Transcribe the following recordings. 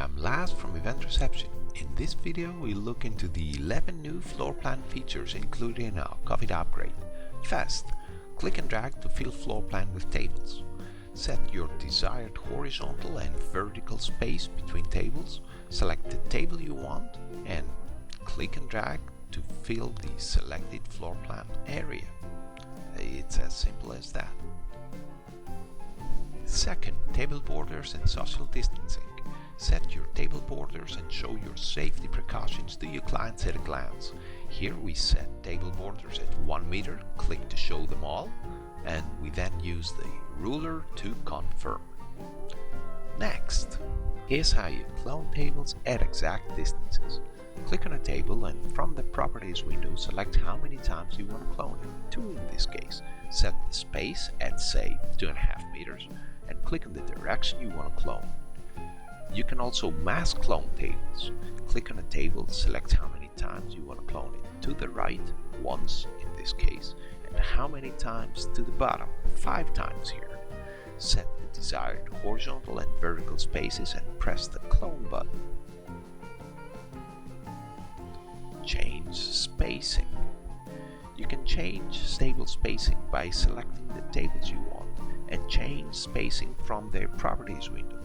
I'm Laz from Event Reception. In this video we look into the 11 new floor plan features included in our COVID upgrade. First, click and drag to fill floor plan with tables. Set your desired horizontal and vertical space between tables, select the table you want and click and drag to fill the selected floor plan area. It's as simple as that. Second, table borders and social distancing. Set your table borders and show your safety precautions to your clients at a glance. Here we set table borders at 1 meter, click to show them all, and we then use the ruler to confirm. Next, here's how you clone tables at exact distances. Click on a table and from the Properties window select how many times you want to clone it, 2 in this case. Set the space at say 2.5 meters and click on the direction you want to clone. You can also mass clone tables. Click on a table, select how many times you want to clone it. To the right, once in this case, and how many times to the bottom, 5 times here. Set the desired horizontal and vertical spaces and press the clone button. Change spacing. You can change table spacing by selecting the tables you want and change spacing from the Properties window.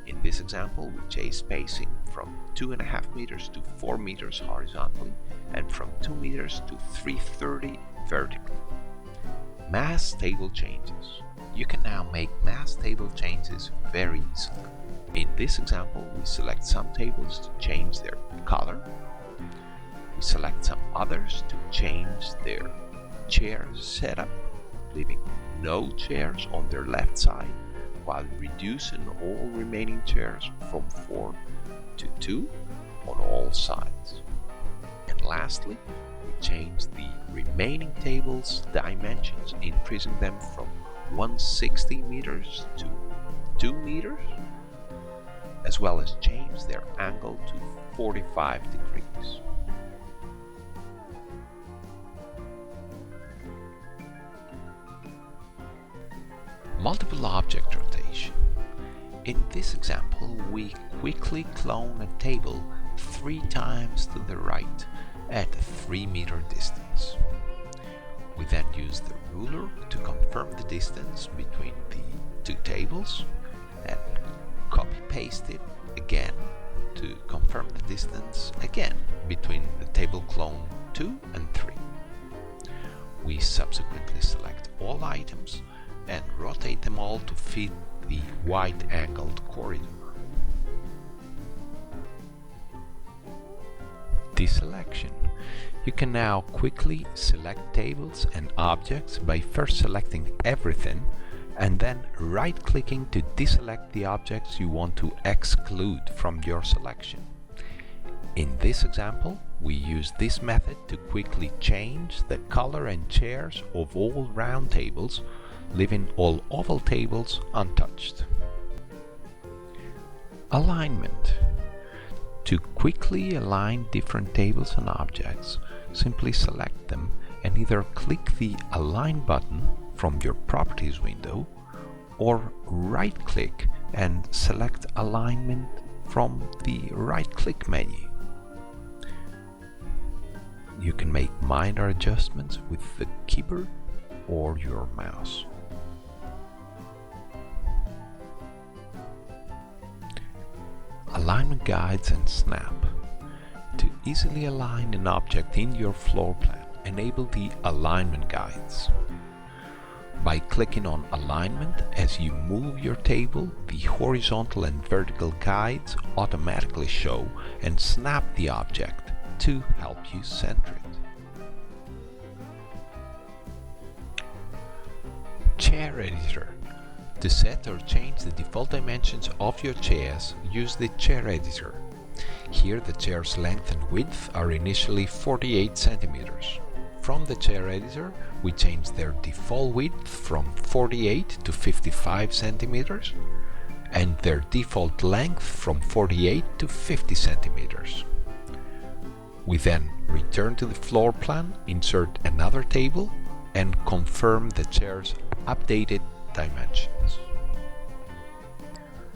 In this example, we change spacing from 2.5 meters to 4 meters horizontally and from 2 meters to 330 vertically. Mass table changes. You can now make mass table changes very easily. In this example, we select some tables to change their color. We select some others to change their chair setup, leaving no chairs on their left side, while reducing all remaining chairs from 4 to 2 on all sides. And lastly, we change the remaining tables' dimensions, increasing them from 160 meters to 2 meters, as well as change their angle to 45 degrees. Multiple object rotation. In this example, we quickly clone a table 3 times to the right at a 3 meter distance. We then use the ruler to confirm the distance between the 2 tables and copy-paste it again to confirm the distance again between the table clone 2 and 3. We subsequently select all items and rotate them all to fit the wide-angled corridor. Deselection. You can now quickly select tables and objects by first selecting everything and then right-clicking to deselect the objects you want to exclude from your selection. In this example, we use this method to quickly change the color and chairs of all round tables, leaving all oval tables untouched. Alignment. To quickly align different tables and objects, simply select them and either click the Align button from your Properties window or right-click and select Alignment from the right-click menu. You can make minor adjustments with the keyboard or your mouse. Alignment guides and snap. To easily align an object in your floor plan, enable the alignment guides. By clicking on alignment, as you move your table, the horizontal and vertical guides automatically show and snap the object to help you center it. Chair editor. To set or change the default dimensions of your chairs, use the Chair Editor. Here the chair's length and width are initially 48 centimeters. From the Chair Editor, we change their default width from 48 to 55 centimeters and their default length from 48 to 50 centimeters. We then return to the floor plan, insert another table and confirm the chair's updated dimensions.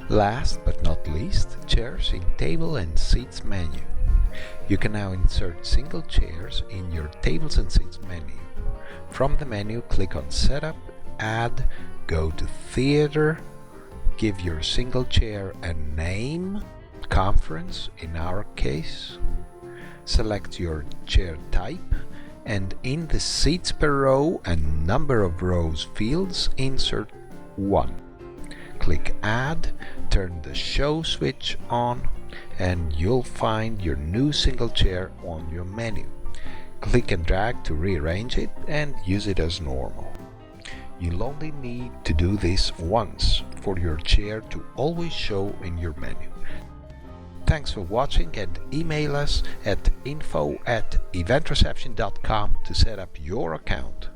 Last but not least, chairs in Table and Seats menu. You can now insert single chairs in your Tables and Seats menu. From the menu, click on Setup, Add, go to Theater, give your single chair a name, Conference in our case, select your chair type, and in the Seats per row and number of rows fields, insert 1. Click Add, turn the show switch on, and you'll find your new single chair on your menu. Click and drag to rearrange it and use it as normal. You'll only need to do this once for your chair to always show in your menu. Thanks for watching, and email us at info@eventreception.com to set up your account.